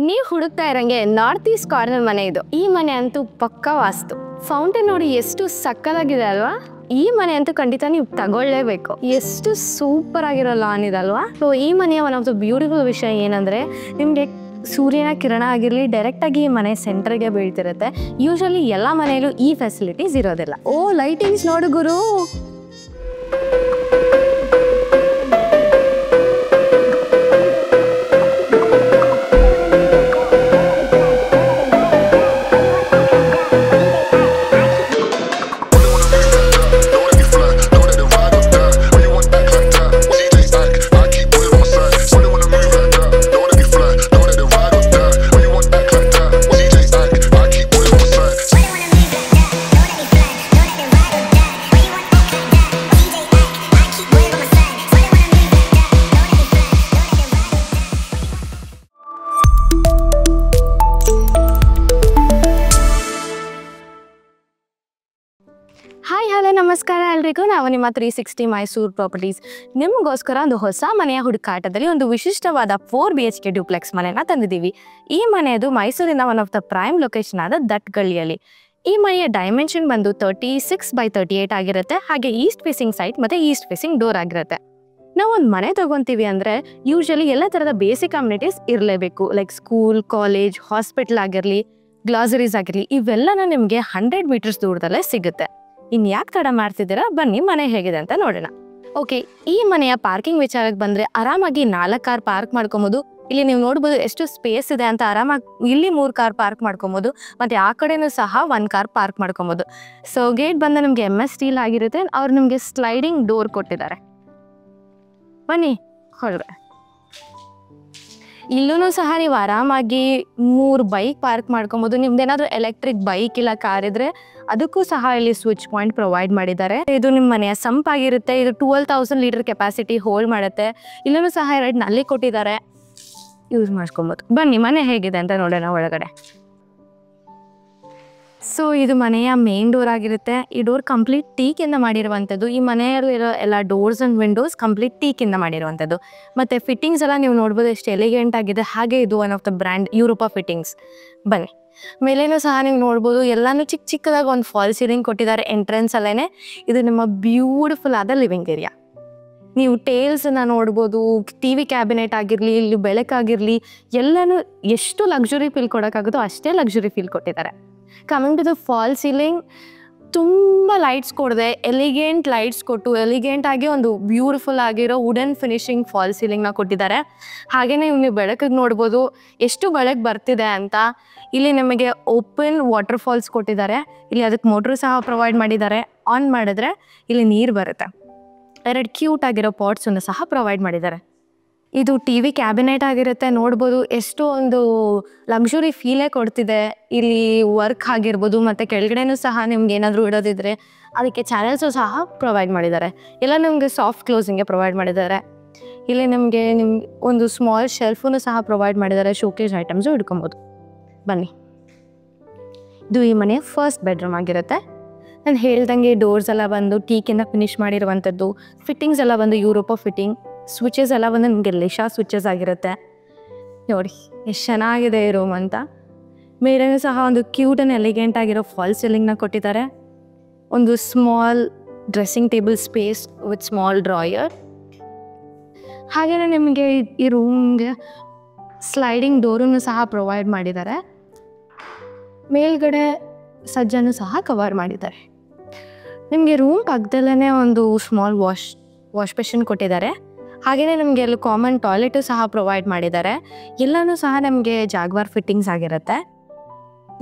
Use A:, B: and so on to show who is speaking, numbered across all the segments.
A: ನೀವು ಹುಡುಕ್ತಾ ಇರಂಗೆ north East corner ಮನೆ ಇದು. ಈ ಮನೆ ಅಂತೂ ಪಕ್ಕಾ ವಾಸ್ತು. ಫೌಂಟೇನ್ ನೋಡಿ ಎಷ್ಟು ಸಕ್ಕದಾಗಿದೆ ಅಲ್ವಾ. ಈ ಮನೆ ಅಂತೂ ಖಂಡಿತ ನೀವು ತಗೊಳ್ಳೇಬೇಕು. ಎಷ್ಟು ಸೂಪರ್ ಆಗಿರೋ ಲಾನ್ ಇದೆ ಅಲ್ವಾ. ಸೊ ಈ ಮನೆಯ ಒನ್ ಆಫ್ ದ ಬ್ಯೂಟಿಫುಲ್ ವಿಷಯ ಏನಂದ್ರೆ ನಿಮ್ಗೆ ಸೂರ್ಯನ ಕಿರಣ ಆಗಿರಲಿ ಡೈರೆಕ್ಟ್ ಆಗಿ ಈ ಮನೆ ಸೆಂಟರ್ಗೆ ಬೀಳ್ತಿರುತ್ತೆ. ಯೂಶಲಿ ಎಲ್ಲ ಮನೆಯಲ್ಲೂ ಈ ಫೆಸಿಲಿಟೀಸ್ ಇರೋದಿಲ್ಲ. ಓ ಲೈಟಿಂಗ್ಸ್ ನೋಡು ಗುರು. ಹಾಯ್ ಹಲೋ ನಮಸ್ಕಾರ ಎಲ್ರಿಗೂ. ನಾವು ನಿಮ್ಮ 360 ಮೈಸೂರು ಪ್ರಾಪರ್ಟೀಸ್ ನಿಮಗೋಸ್ಕರ ಒಂದು ಹೊಸ ಮನೆಯ ಹುಡುಕಾಟದಲ್ಲಿ ಒಂದು ವಿಶಿಷ್ಟವಾದ 4 BHK ಡ್ಯೂಪ್ಲೆಕ್ಸ್ ಮನೆನ ತಂದಿದ್ದೀವಿ. ಈ ಮನೆಯದು ಮೈಸೂರಿನ one of the prime location ಆದ ದಟ್ಗಳ್ಳಿಯಲ್ಲಿ. ಈ ಮನೆಯ ಡೈಮೆನ್ಷನ್ ಬಂದು 36x38 ಆಗಿರುತ್ತೆ. ಹಾಗೆ ಈಸ್ಟ್ ಫೇಸಿಂಗ್ ಸೈಟ್ ಮತ್ತು ಈಸ್ಟ್ ಫೇಸಿಂಗ್ ಡೋರ್ ಆಗಿರುತ್ತೆ. ನಾವು ಒಂದು ಮನೆ ತಗೊಂತೀವಿ ಅಂದರೆ ಯೂಶಲಿ ಎಲ್ಲ ಥರದ ಬೇಸಿಕ್ ಅಮ್ಯುನಿಟೀಸ್ ಇರಲೇಬೇಕು. ಲೈಕ್ ಸ್ಕೂಲ್, ಕಾಲೇಜ್, ಹಾಸ್ಪಿಟಲ್ ಆಗಿರಲಿ, ಗ್ಲಾಸರೀಸ್ ಆಗಿರಲಿ, ಇವೆಲ್ಲನೂ ನಿಮಗೆ 100 ಮೀಟರ್ಸ್ ದೂರದಲ್ಲೇ ಸಿಗುತ್ತೆ. ಇನ್ನು ಯಾಕೆ ತಡ ಮಾಡ್ತಿದ್ದೀರಾ, ಬನ್ನಿ ಮನೆ ಹೇಗಿದೆ ಅಂತ ನೋಡೋಣ. ಓಕೆ, ಈ ಮನೆಯ ಪಾರ್ಕಿಂಗ್ ವಿಚಾರಕ್ಕೆ ಬಂದರೆ ಆರಾಮಾಗಿ 4 ಕಾರ್ ಪಾರ್ಕ್ ಮಾಡ್ಕೊಬೋದು. ಇಲ್ಲಿ ನೀವು ನೋಡ್ಬೋದು ಎಷ್ಟು ಸ್ಪೇಸ್ ಇದೆ ಅಂತ. ಆರಾಮಾಗಿ ಇಲ್ಲಿ 3 ಕಾರ್ ಪಾರ್ಕ್ ಮಾಡ್ಕೊಬೋದು ಮತ್ತು ಆ ಕಡೆನೂ ಸಹ 1 ಕಾರ್ ಪಾರ್ಕ್ ಮಾಡ್ಕೊಬೋದು. ಸೊ ಗೇಟ್ ಬಂದು ನಮಗೆ MS ಸ್ಟೀಲ್ ಆಗಿರುತ್ತೆ. ಅವ್ರು ನಿಮಗೆ ಸ್ಲೈಡಿಂಗ್ ಡೋರ್ ಕೊಟ್ಟಿದ್ದಾರೆ. ಬನ್ನಿ ಹೊರಗಡೆ. ಇಲ್ಲೂ ಸಹ ನೀವು ಆರಾಮಾಗಿ 3 ಬೈಕ್ ಪಾರ್ಕ್ ಮಾಡ್ಕೊಬೋದು. ನಿಮ್ದೇನಾದರೂ ಎಲೆಕ್ಟ್ರಿಕ್ ಬೈಕ್ ಇಲ್ಲ ಕಾರ್ ಇದ್ರೆ ಅದಕ್ಕೂ ಸಹ ಇಲ್ಲಿ ಸ್ವಿಚ್ ಪಾಯಿಂಟ್ ಪ್ರೊವೈಡ್ ಮಾಡಿದ್ದಾರೆ. ಇದು ನಿಮ್ಮ ಮನೆಯ ಸಂಪ್ ಆಗಿರುತ್ತೆ. ಇದು 12,000 ಲೀಟರ್ ಕೆಪಾಸಿಟಿ ಹೋಲ್ಡ್ ಮಾಡುತ್ತೆ. ಇಲ್ಲೂ ಸಹ 2 ನಲ್ಲಿ ಕೊಟ್ಟಿದ್ದಾರೆ, ಯೂಸ್ ಮಾಡ್ಕೊಬೋದು. ಬನ್ನಿ ಮನೆ ಹೇಗಿದೆ ಅಂತ ನೋಡೋಣ ಒಳಗಡೆ. ಸೊ ಇದು ಮನೆಯ ಮೇನ್ ಡೋರ್ ಆಗಿರುತ್ತೆ. ಈ ಡೋರ್ ಕಂಪ್ಲೀಟ್ ಟೀಕಿಂದ ಮಾಡಿರುವಂಥದ್ದು. ಈ ಮನೆಯಲ್ಲಿರೋ ಎಲ್ಲ ಡೋರ್ಸ್ ಆ್ಯಂಡ್ ವಿಂಡೋಸ್ ಕಂಪ್ಲೀಟ್ ಟೀಕಿಂದ ಮಾಡಿರುವಂಥದ್ದು. ಮತ್ತು ಫಿಟ್ಟಿಂಗ್ಸ್ ಎಲ್ಲ ನೀವು ನೋಡ್ಬೋದು ಎಷ್ಟು ಎಲಿಗೆಂಟ್ ಆಗಿದೆ. ಹಾಗೆ ಇದು one of the brand Europa fittings. ಬನ್ನಿ ಮೇಲೇನೂ ಸಹ ನೀವು ನೋಡ್ಬೋದು ಎಲ್ಲನೂ ಚಿಕ್ಕ ಚಿಕ್ಕದಾಗಿ ಒಂದು ಫಾಲ್ ಸೀಲಿಂಗ್ ಕೊಟ್ಟಿದ್ದಾರೆ ಎಂಟ್ರೆನ್ಸ್ ಅಲ್ಲೇ. ಇದು ನಿಮ್ಮ ಬ್ಯೂಟಿಫುಲ್ ಆದ ಲಿವಿಂಗ್ ಏರಿಯಾ. ನೀವು ಟೇಲ್ಸನ್ನು ನೋಡ್ಬೋದು. TV ಕ್ಯಾಬಿನೆಟ್ ಆಗಿರಲಿ, ಇಲ್ಲಿ ಬೆಳಕಾಗಿರಲಿ, ಎಲ್ಲನೂ ಎಷ್ಟು ಲಕ್ಸುರಿ ಫೀಲ್ ಕೊಡೋಕ್ಕಾಗುತ್ತೋ ಅಷ್ಟೇ ಲಕ್ಸುರಿ ಫೀಲ್ ಕೊಟ್ಟಿದ್ದಾರೆ. Coming to the false ceiling, ತುಂಬ ಲೈಟ್ಸ್ ಕೊಡದೆ ಎಲಿಗೆಂಟ್ ಲೈಟ್ಸ್ ಕೊಟ್ಟು ಎಲಿಗೆಂಟ್ ಆಗಿ ಒಂದು ಬ್ಯೂಟಿಫುಲ್ ಆಗಿರೋ ವುಡನ್ ಫಿನಿಶಿಂಗ್ ಫಾಲ್ ಸೀಲಿಂಗ್ನ ಕೊಟ್ಟಿದ್ದಾರೆ. ಹಾಗೆಯೇ ನೀವು ಬೆಳಕಿಗೆ ನೋಡ್ಬೋದು ಎಷ್ಟು ಬೆಳಕು ಬರ್ತಿದೆ ಅಂತ. ಇಲ್ಲಿ ನಿಮಗೆ ಓಪನ್ ವಾಟರ್ ಫಾಲ್ಸ್ ಕೊಟ್ಟಿದ್ದಾರೆ. ಇಲ್ಲಿ ಅದಕ್ಕೆ ಮೋಟ್ರು ಸಹ ಪ್ರೊವೈಡ್ ಮಾಡಿದ್ದಾರೆ. ಆನ್ ಮಾಡಿದ್ರೆ ಇಲ್ಲಿ ನೀರು ಬರುತ್ತೆ. 2 ಕ್ಯೂಟ್ ಆಗಿರೋ ಪಾಟ್ಸನ್ನು ಸಹ ಪ್ರೊವೈಡ್ ಮಾಡಿದ್ದಾರೆ. ಇದು TV ಕ್ಯಾಬಿನೆಟ್ ಆಗಿರುತ್ತೆ. ನೋಡ್ಬೋದು ಎಷ್ಟು ಒಂದು ಲಕ್ಸುರಿ ಫೀಲೇ ಕೊಡ್ತಿದೆ. ಇಲ್ಲಿ ವರ್ಕ್ ಆಗಿರ್ಬೋದು ಮತ್ತು ಕೆಳಗಡೆನೂ ಸಹ ನಿಮ್ಗೆ ಏನಾದರೂ ಇಡೋದಿದ್ರೆ ಅದಕ್ಕೆ ಚಾನೆಲ್ಸು ಸಹ ಪ್ರೊವೈಡ್ ಮಾಡಿದ್ದಾರೆ. ಎಲ್ಲ ನಿಮಗೆ ಸಾಫ್ಟ್ ಕ್ಲೋಸಿಂಗ್ಗೆ ಪ್ರೊವೈಡ್ ಮಾಡಿದ್ದಾರೆ. ಇಲ್ಲಿ ನಿಮಗೆ ಒಂದು ಸ್ಮಾಲ್ ಶೆಲ್ಫನ್ನು ಸಹ ಪ್ರೊವೈಡ್ ಮಾಡಿದ್ದಾರೆ. ಶೋಕೇಸ್ ಐಟಮ್ಸು ಇಟ್ಕೊಬೋದು. ಬನ್ನಿ, ಇದು ಈ ಮನೆಯ ಫಸ್ಟ್ ಬೆಡ್ರೂಮ್ ಆಗಿರುತ್ತೆ. ನಾನು ಹೇಳ್ದಂಗೆ ಡೋರ್ಸ್ ಎಲ್ಲ ಬಂದು ಟೀಕಿಂದ ಫಿನಿಶ್ ಮಾಡಿರುವಂಥದ್ದು. ಫಿಟ್ಟಿಂಗ್ಸ್ ಎಲ್ಲ ಬಂದು ಯೂರೋಪಾ ಫಿಟ್ಟಿಂಗ್. ಸ್ವಿಚಸ್ ಎಲ್ಲ ಬಂದು ನಿಮಗೆ ಲಿಶಾ ಸ್ವಿಚಸ್ ಆಗಿರುತ್ತೆ. ನೋಡಿ ಎಷ್ಟು ಚೆನ್ನಾಗಿದೆ ಈ ರೂಮ್ ಅಂತ. ಮೇಲೇನೂ ಸಹ ಒಂದು ಕ್ಯೂಟ್ ಆ್ಯಂಡ್ ಎಲಿಗೆಂಟ್ ಆಗಿರೋ ಫಾಲ್ ಸೀಲಿಂಗ್ನ ಕೊಟ್ಟಿದ್ದಾರೆ. ಒಂದು small dressing table space with small drawer. ಹಾಗೆಯೇ ನಿಮಗೆ ಈ ರೂಮ್ಗೆ ಸ್ಲೈಡಿಂಗ್ ಡೋರನ್ನು ಸಹ ಪ್ರೊವೈಡ್ ಮಾಡಿದ್ದಾರೆ. ಮೇಲ್ಗಡೆ ಸಜ್ಜನ್ನು ಸಹ ಕವರ್ ಮಾಡಿದ್ದಾರೆ. ನಿಮಗೆ ರೂಮ್ ಪಕ್ಕದಲ್ಲೇ ಒಂದು ಸ್ಮಾಲ್ ವಾಶ್ ಬೇಸಿನ್ ಕೊಟ್ಟಿದ್ದಾರೆ. ಹಾಗೆಯೇ ನಮಗೆ ಅಲ್ಲಿ ಕಾಮನ್ ಟಾಯ್ಲೆಟು ಸಹ ಪ್ರೊವೈಡ್ ಮಾಡಿದ್ದಾರೆ. ಎಲ್ಲನೂ ಸಹ ನಮಗೆ ಜಾಗ್ವಾರ್ ಫಿಟ್ಟಿಂಗ್ಸ್ ಆಗಿರುತ್ತೆ.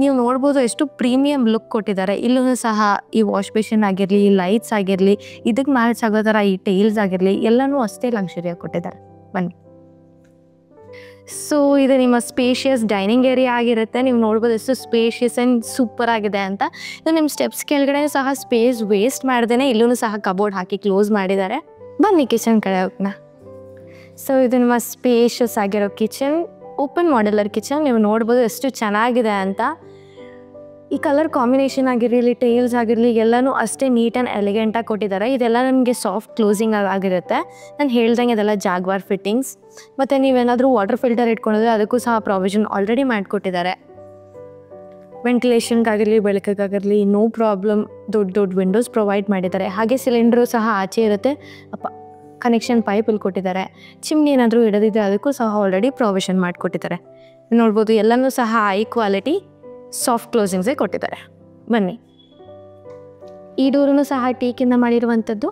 A: ನೀವು ನೋಡ್ಬೋದು ಎಷ್ಟು ಪ್ರೀಮಿಯಂ ಲುಕ್ ಕೊಟ್ಟಿದ್ದಾರೆ. ಇಲ್ಲೂ ಸಹ ಈ ವಾಶ್ ಬೇಸಿನ್ ಆಗಿರಲಿ, ಲೈಟ್ಸ್ ಆಗಿರಲಿ, ಇದಕ್ಕೆ ಮ್ಯಾಚ್ ಆಗೋ ಥರ ಈ ಟೈಲ್ಸ್ ಆಗಿರಲಿ ಎಲ್ಲನೂ ಅಷ್ಟೇ ಲಕ್ಸುರಿಯಾಗಿ ಕೊಟ್ಟಿದ್ದಾರೆ. ಬನ್ನಿ. ಸೊ ಇದು ನಿಮ್ಮ ಸ್ಪೇಷಿಯಸ್ ಡೈನಿಂಗ್ ಏರಿಯಾ ಆಗಿರುತ್ತೆ. ನೀವು ನೋಡ್ಬೋದು ಎಷ್ಟು ಸ್ಪೇಷಿಯಸ್ ಆ್ಯಂಡ್ ಸೂಪರ್ ಆಗಿದೆ ಅಂತ. ಇದು ನಿಮ್ಮ ಸ್ಟೆಪ್ಸ್ ಕೆಳಗಡೆ ಸಹ ಸ್ಪೇಸ್ ವೇಸ್ಟ್ ಮಾಡ್ದೇ ಇಲ್ಲೂ ಸಹ ಕಬೋರ್ಡ್ ಹಾಕಿ ಕ್ಲೋಸ್ ಮಾಡಿದ್ದಾರೆ. ಬನ್ನಿ ಕಿಚನ್ ಕಡೆ ಹೋಗೋಣ. ಸೊ ಇದು ನಿಮ್ಮ ಸ್ಪೇಷಿಯಸ್ ಆಗಿರೋ ಕಿಚನ್, ಓಪನ್ ಮಾಡ್ಯುಲರ್ ಕಿಚನ್. ನೀವು ನೋಡ್ಬೋದು ಎಷ್ಟು ಚೆನ್ನಾಗಿದೆ ಅಂತ. ಈ ಕಲರ್ ಕಾಂಬಿನೇಷನ್ ಆಗಿರಲಿ, ಟೈಲ್ಸ್ ಆಗಿರಲಿ ಎಲ್ಲನೂ ಅಷ್ಟೇ ನೀಟ್ ಆ್ಯಂಡ್ ಎಲಿಗೆಂಟಾಗಿ ಕೊಟ್ಟಿದ್ದಾರೆ. ಇದೆಲ್ಲ ನಮಗೆ ಸಾಫ್ಟ್ ಕ್ಲೋಸಿಂಗ್ ಆಗಿರುತ್ತೆ. ನಾನು ಹೇಳ್ದಂಗೆ ಇದೆಲ್ಲ ಜಾಗ್ವಾರ್ ಫಿಟ್ಟಿಂಗ್ಸ್. ಮತ್ತು ನೀವೇನಾದರೂ ವಾಟರ್ ಫಿಲ್ಟರ್ ಇಟ್ಕೊಂಡಿದ್ರೆ ಅದಕ್ಕೂ ಸಹ ಪ್ರಾವಿಷನ್ ಆಲ್ರೆಡಿ ಮಾಡಿಕೊಟ್ಟಿದ್ದಾರೆ. ವೆಂಟಿಲೇಷನ್ಗಾಗಿರಲಿ, ಬೆಳಕಿಗಾಗಿರಲಿ ನೋ ಪ್ರಾಬ್ಲಮ್. ದೊಡ್ಡ ವಿಂಡೋಸ್ ಪ್ರೊವೈಡ್ ಮಾಡಿದ್ದಾರೆ. ಹಾಗೆ ಸಿಲಿಂಡ್ರು ಸಹ ಆಚೆ ಇರುತ್ತೆ. ಕನೆಕ್ಷನ್ ಪೈಪಲ್ಲಿ ಕೊಟ್ಟಿದ್ದಾರೆ. ಚಿಮ್ನಿ ಏನಾದರೂ ಇಡದಿದ್ದರೆ ಅದಕ್ಕೂ ಸಹ ಆಲ್ರೆಡಿ ಪ್ರಾವಿಷನ್ ಮಾಡಿಕೊಟ್ಟಿದ್ದಾರೆ. ನೋಡ್ಬೋದು ಎಲ್ಲನೂ ಸಹ ಹೈ ಕ್ವಾಲಿಟಿ ಸಾಫ್ಟ್ ಕ್ಲೋಸಿಂಗ್ಸೇ ಕೊಟ್ಟಿದ್ದಾರೆ. ಬನ್ನಿ, ಈ ಡೋರೂ ಸಹ ಟೀಕಿಂದ ಮಾಡಿರುವಂಥದ್ದು.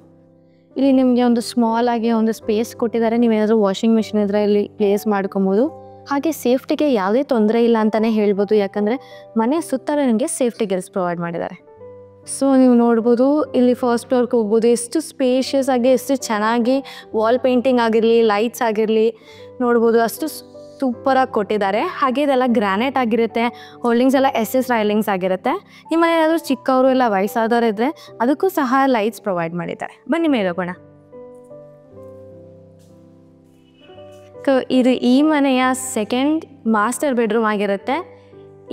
A: ಇಲ್ಲಿ ನಿಮಗೆ ಒಂದು ಸ್ಮಾಲ್ ಆಗಿ ಒಂದು ಸ್ಪೇಸ್ ಕೊಟ್ಟಿದ್ದಾರೆ. ನೀವೇನಾದರೂ ವಾಷಿಂಗ್ ಮಿಷಿನ್ ಇದ್ದರೆ ಇಲ್ಲಿ ಪ್ಲೇಸ್ ಮಾಡ್ಕೊಬೋದು. ಹಾಗೆ ಸೇಫ್ಟಿಗೆ ಯಾವುದೇ ತೊಂದರೆ ಇಲ್ಲ ಅಂತಲೇ ಹೇಳ್ಬೋದು. ಯಾಕಂದರೆ ಮನೆ ಸುತ್ತಲೂ ನಿಮಗೆ ಸೇಫ್ಟಿ ಗಿಲ್ಸ್ ಪ್ರೊವೈಡ್ ಮಾಡಿದ್ದಾರೆ. ಸೊ ನೀವು ನೋಡ್ಬೋದು ಇಲ್ಲಿ ಫಸ್ಟ್ ಫ್ಲೋರ್ಗೆ ಹೋಗ್ಬೋದು. ಎಷ್ಟು ಸ್ಪೇಷಿಯಸ್ ಆಗಿ, ಎಷ್ಟು ಚೆನ್ನಾಗಿ ವಾಲ್ ಪೇಂಟಿಂಗ್ ಆಗಿರಲಿ, ಲೈಟ್ಸ್ ಆಗಿರಲಿ ನೋಡ್ಬೋದು. ಅಷ್ಟು ಸೂಪರಾಗಿ ಕೊಟ್ಟಿದ್ದಾರೆ. ಹಾಗೆ ಇದೆಲ್ಲ ಗ್ರಾನೈಟ್ ಆಗಿರುತ್ತೆ. ಹೋಲ್ಡಿಂಗ್ಸ್ ಎಲ್ಲ SS ರೈಲಿಂಗ್ಸ್ ಆಗಿರುತ್ತೆ. ನಿಮ್ಮ ಮನೆ ಏನಾದರೂ ಚಿಕ್ಕವರು ಇಲ್ಲ ವಯಸ್ಸಾದವರು ಇದ್ದರೆ ಅದಕ್ಕೂ ಸಹ ಲೈಟ್ಸ್ ಪ್ರೊವೈಡ್ ಮಾಡಿದ್ದಾರೆ. ಬನ್ನಿ ಮೇಲೆ ಹೋಗೋಣ. ಇದು ಈ ಮನೆಯ ಸೆಕೆಂಡ್ ಮಾಸ್ಟರ್ ಬೆಡ್ರೂಮ್ ಆಗಿರುತ್ತೆ.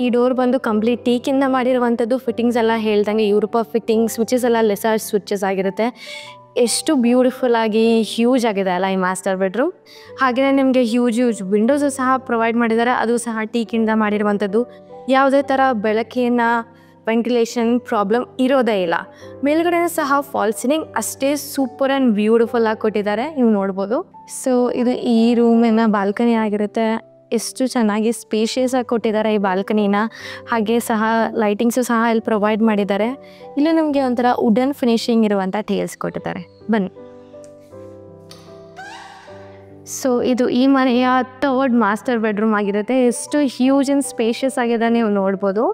A: ಈ ಡೋರ್ ಬಂದು ಕಂಪ್ಲೀಟ್ ಟೀಕಿಂದ ಮಾಡಿರುವಂಥದ್ದು. ಫಿಟ್ಟಿಂಗ್ಸ್ ಎಲ್ಲ ಹೇಳ್ದಂಗೆ ಯೂರೋಪ ಫಿಟ್ಟಿಂಗ್, ಸ್ವಿಚಸ್ ಎಲ್ಲ ಲೆಸರ್ ಸ್ವಿಚಸ್ ಆಗಿರುತ್ತೆ. ಎಷ್ಟು ಬ್ಯೂಟಿಫುಲ್ ಆಗಿ ಹ್ಯೂಜ್ ಆಗಿದೆ ಅಲ್ಲ ಈ ಮಾಸ್ಟರ್ ಬೆಡ್ರೂಮ್. ಹಾಗೆಯೇ ನಿಮಗೆ ಹ್ಯೂಜ್ ವಿಂಡೋಸು ಸಹ ಪ್ರೊವೈಡ್ ಮಾಡಿದ್ದಾರೆ. ಅದು ಸಹ ಟೀಕಿಂದ ಮಾಡಿರುವಂಥದ್ದು. ಯಾವುದೇ ಥರ ಬೆಳಕಿನ ವೆಂಟಿಲೇಷನ್ ಪ್ರಾಬ್ಲಮ್ ಇರೋದೇ ಇಲ್ಲ. ಮೇಲ್ಗಡೆ ಸಹ ಫಾಲ್ ಸೀಲಿಂಗ್ ಅಷ್ಟೇ ಸೂಪರ್ ಆ್ಯಂಡ್ ಬ್ಯೂಟಿಫುಲ್ ಆಗಿ ಕೊಟ್ಟಿದ್ದಾರೆ. ನೀವು ನೋಡ್ಬೋದು. ಸೊ ಇದು ಈ ರೂಮಿನ ಬಾಲ್ಕನಿ ಆಗಿರುತ್ತೆ. ಎಷ್ಟು ಚೆನ್ನಾಗಿ ಸ್ಪೇಷಿಯಸ್ ಆಗಿ ಕೊಟ್ಟಿದ್ದಾರೆ ಈ ಬಾಲ್ಕನಿನ. ಹಾಗೆ ಸಹ ಲೈಟಿಂಗ್ಸು ಸಹ ಇಲ್ಲಿ ಪ್ರೊವೈಡ್ ಮಾಡಿದ್ದಾರೆ. ಇಲ್ಲಿ ನಮಗೆ ಒಂಥರ ವುಡನ್ ಫಿನಿಶಿಂಗ್ ಇರುವಂಥ ಟೇಲ್ಸ್ ಕೊಟ್ಟಿದ್ದಾರೆ. ಬನ್ನಿ. ಸೊ ಇದು ಈ ಮನೆಯ ಥರ್ಡ್ ಮಾಸ್ಟರ್ ಬೆಡ್ರೂಮ್ ಆಗಿರುತ್ತೆ. ಎಷ್ಟು ಹ್ಯೂಜ್ ಆ್ಯಂಡ್ ಸ್ಪೇಷಿಯಸ್ ಆಗಿದೆ ನೀವು ನೋಡ್ಬೋದು.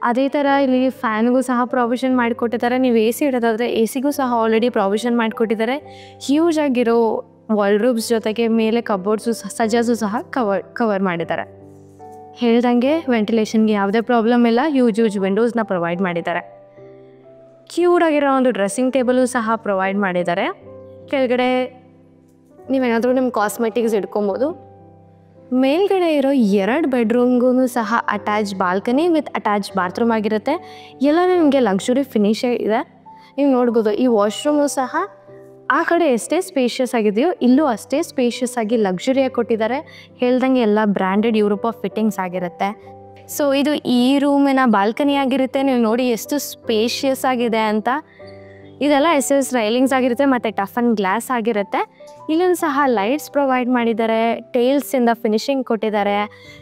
A: ಅದೇ ಥರ ಇಲ್ಲಿ ಫ್ಯಾನ್ಗೂ ಸಹ ಪ್ರಾವಿಷನ್ ಮಾಡಿಕೊಟ್ಟಿದ್ದಾರೆ. ನೀವು AC ಇಡೋದಾದರೆ ACಗೂ ಸಹ ಆಲ್ರೆಡಿ ಪ್ರಾವಿಷನ್ ಮಾಡಿಕೊಟ್ಟಿದ್ದಾರೆ. ಹ್ಯೂಜ್ ಆಗಿರೋ ವಾಲ್ಡ್ರೂಬ್ಸ್ ಜೊತೆಗೆ ಮೇಲೆ ಕಬೋರ್ಡ್ಸು ಸಜಾಸು ಸಹ ಕವರ್ ಮಾಡಿದ್ದಾರೆ. ಹೇಳ್ದಂಗೆ ವೆಂಟಿಲೇಷನ್ಗೆ ಯಾವುದೇ ಪ್ರಾಬ್ಲಮ್ ಇಲ್ಲ. ಹ್ಯೂಜ್ ವಿಂಡೋಸ್ನ ಪ್ರೊವೈಡ್ ಮಾಡಿದ್ದಾರೆ. ಕ್ಯೂಟಾಗಿರೋ ಒಂದು ಡ್ರೆಸ್ಸಿಂಗ್ ಟೇಬಲು ಸಹ ಪ್ರೊವೈಡ್ ಮಾಡಿದ್ದಾರೆ. ಕೆಳಗಡೆ ನೀವೇನಾದರೂ ನಿಮ್ಮ ಕಾಸ್ಮೆಟಿಕ್ಸ್ ಇಟ್ಕೊಬೋದು. ಮೇಲ್ಗಡೆ ಇರೋ 2 ಬೆಡ್ರೂಮ್ಗೂ ಸಹ attach balcony with attach bathroom ಆಗಿರುತ್ತೆ. ಎಲ್ಲ ನಿಮಗೆ ಲಕ್ಸುರಿ ಫಿನಿಶೇ ಇದೆ. ನೀವು ನೋಡ್ಬೋದು ಈ ವಾಶ್ರೂಮು ಸಹ ಆ ಕಡೆ ಎಷ್ಟೇ ಸ್ಪೇಷಿಯಸ್ ಆಗಿದೆಯೋ ಇಲ್ಲೂ ಅಷ್ಟೇ ಸ್ಪೇಷಿಯಸ್ ಆಗಿ ಲಕ್ಸುರಿಯಾಗಿ ಕೊಟ್ಟಿದ್ದಾರೆ. ಹೇಳ್ದಂಗೆ ಎಲ್ಲ ಬ್ರ್ಯಾಂಡೆಡ್ ಯೂರೋಪ ಫಿಟ್ಟಿಂಗ್ಸ್ ಆಗಿರುತ್ತೆ. ಸೊ ಇದು ಈ ರೂಮಿನ ಬಾಲ್ಕನಿ ಆಗಿರುತ್ತೆ. ನೀವು ನೋಡಿ ಎಷ್ಟು ಸ್ಪೇಷಿಯಸ್ ಆಗಿದೆ ಅಂತ. ಇದೆಲ್ಲ SS ರೈಲಿಂಗ್ಸ್ ಆಗಿರುತ್ತೆ ಮತ್ತು ಟಫ್ ಆ್ಯಂಡ್ ಗ್ಲಾಸ್ ಆಗಿರುತ್ತೆ. ಇಲ್ಲೂ ಸಹ ಲೈಟ್ಸ್ ಪ್ರೊವೈಡ್ ಮಾಡಿದ್ದಾರೆ. ಟೈಲ್ಸಿಂದ ಫಿನಿಶಿಂಗ್ ಕೊಟ್ಟಿದ್ದಾರೆ.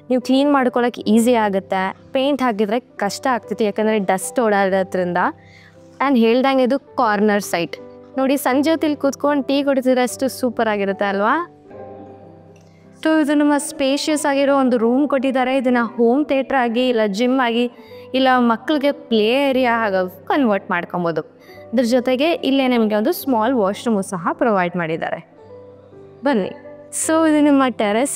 A: ನೀವು ಕ್ಲೀನ್ ಮಾಡ್ಕೊಳ್ಳೋಕೆ ಈಸಿ ಆಗುತ್ತೆ. ಪೇಂಟ್ ಹಾಕಿದರೆ ಕಷ್ಟ ಆಗ್ತಿತ್ತು ಯಾಕಂದರೆ ಡಸ್ಟ್ ಓಡಾಡೋದ್ರಿಂದ. ಆ್ಯಂಡ್ ಹೇಳ್ದಂಗೆ ಇದು ಕಾರ್ನರ್ ಸೈಟ್ ನೋಡಿ. ಸಂಜೆ ಹೊತ್ತಿಲ್ಲಿ ಕೂತ್ಕೊಂಡು ಟೀ ಕುಡಿತಿದ್ರೆ ಅಷ್ಟು ಸೂಪರ್ ಆಗಿರುತ್ತೆ ಅಲ್ವಾ. ಸೊ ಇದು ನಮ್ಮ ಸ್ಪೇಷಿಯಸ್ ಆಗಿರೋ ಒಂದು ರೂಮ್ ಕೊಟ್ಟಿದ್ದಾರೆ. ಇದನ್ನು ಹೋಮ್ ಥಿಯೇಟ್ರ್ ಆಗಿ, ಇಲ್ಲ ಜಿಮ್ ಆಗಿ, ಇಲ್ಲ ಮಕ್ಕಳಿಗೆ ಪ್ಲೇ ಏರಿಯಾ ಆಗಿ ಕನ್ವರ್ಟ್ ಮಾಡ್ಕೊಬೋದು. ಅದ್ರ ಜೊತೆಗೆ ಇಲ್ಲೇ ನಿಮಗೆ ಒಂದು ಸ್ಮಾಲ್ ವಾಶ್ರೂಮು ಸಹ ಪ್ರೊವೈಡ್ ಮಾಡಿದ್ದಾರೆ. ಬನ್ನಿ. ಸೊ ಇದು ನಿಮ್ಮ ಟೆರೆಸ್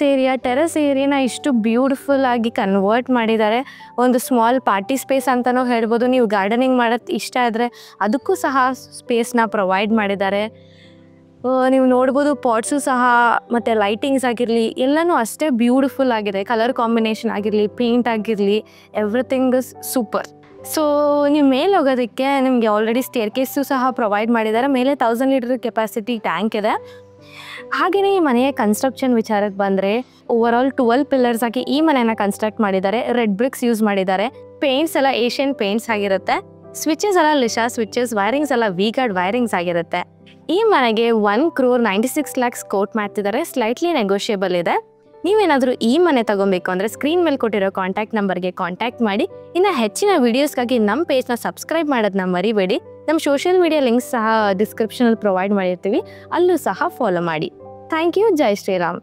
A: ಏರಿಯಾನ ಇಷ್ಟು ಬ್ಯೂಟಿಫುಲ್ ಆಗಿ ಕನ್ವರ್ಟ್ ಮಾಡಿದ್ದಾರೆ. ಒಂದು ಸ್ಮಾಲ್ ಪಾರ್ಟಿ ಸ್ಪೇಸ್ ಅಂತಲೂ ಹೇಳ್ಬೋದು. ನೀವು ಗಾರ್ಡನಿಂಗ್ ಮಾಡೋದು ಇಷ್ಟ ಆದರೆ ಅದಕ್ಕೂ ಸಹ ಸ್ಪೇಸ್ನ ಪ್ರೊವೈಡ್ ಮಾಡಿದ್ದಾರೆ. ನೀವು ನೋಡ್ಬೋದು ಪಾಟ್ಸು ಸಹ ಮತ್ತು ಲೈಟಿಂಗ್ಸ್ ಆಗಿರಲಿ ಎಲ್ಲನೂ ಅಷ್ಟೇ ಬ್ಯೂಟಿಫುಲ್ ಆಗಿದೆ. ಕಲರ್ ಕಾಂಬಿನೇಷನ್ ಆಗಿರಲಿ, ಪೇಂಟ್ ಆಗಿರಲಿ, ಎವ್ರಿಥಿಂಗ್ ಇಸ್ ಸೂಪರ್. ಸೊ ನೀವು ಮೇಲೆ ಹೋಗೋದಕ್ಕೆ ನಿಮಗೆ ಆಲ್ರೆಡಿ ಸ್ಟೇರ್ ಕೇಸು ಸಹ ಪ್ರೊವೈಡ್ ಮಾಡಿದ್ದಾರೆ. ಮೇಲೆ 1000 ಲೀಟರ್ ಕೆಪಾಸಿಟಿ ಟ್ಯಾಂಕ್ ಇದೆ. ಹಾಗೆಯೇ ಈ ಮನೆಯ ಕನ್ಸ್ಟ್ರಕ್ಷನ್ ವಿಚಾರಕ್ಕೆ ಬಂದರೆ ಓವರಾಲ್ 12 ಪಿಲ್ಲರ್ಸ್ ಆಗಿ ಈ ಮನೆಯನ್ನು ಕನ್ಸ್ಟ್ರಕ್ಟ್ ಮಾಡಿದ್ದಾರೆ. ರೆಡ್ ಬ್ರಿಕ್ಸ್ ಯೂಸ್ ಮಾಡಿದ್ದಾರೆ. ಪೇಂಟ್ಸ್ ಎಲ್ಲ ಏಷ್ಯನ್ ಪೇಂಟ್ಸ್ ಆಗಿರುತ್ತೆ. ಸ್ವಿಚಸ್ ಎಲ್ಲ ಲಿಶಾ ಸ್ವಿಚಸ್, ವೈರಿಂಗ್ಸ್ ಎಲ್ಲ ವಿ-ಗಾರ್ಡ್ ವೈರಿಂಗ್ಸ್ ಆಗಿರುತ್ತೆ. ಈ ಮನೆಗೆ 1,96,00,000 ಕೋಟ್ ಮಾಡ್ತಿದ್ದಾರೆ. ಸ್ಲೈಟ್ಲಿ ನೆಗೋಷಿಯಬಲ್ ಇದೆ. ನೀವೇನಾದರೂ ಈ ಮನೆ ತಗೊಬೇಕು ಅಂದರೆ ಸ್ಕ್ರೀನ್ ಮೇಲೆ ಕೊಟ್ಟಿರೋ ಕಾಂಟ್ಯಾಕ್ಟ್ ನಂಬರ್ಗೆ ಕಾಂಟ್ಯಾಕ್ಟ್ ಮಾಡಿ. ಇನ್ನು ಹೆಚ್ಚಿನ ವೀಡಿಯೋಸ್ಗಾಗಿ ನಮ್ಮ ಪೇಜ್ನ ಸಬ್ಸ್ಕ್ರೈಬ್ ಮಾಡೋದನ್ನ ಮರಿಬೇಡಿ. ನಮ್ಮ ಸೋಷಿಯಲ್ ಮೀಡಿಯಾ ಲಿಂಕ್ಸ್ ಸಹ ಡಿಸ್ಕ್ರಿಪ್ಷನಲ್ಲಿ ಪ್ರೊವೈಡ್ ಮಾಡಿರ್ತೀವಿ. ಅಲ್ಲೂ ಸಹ ಫಾಲೋ ಮಾಡಿ. Thank you. ಜೈ ಶ್ರೀರಾಮ್.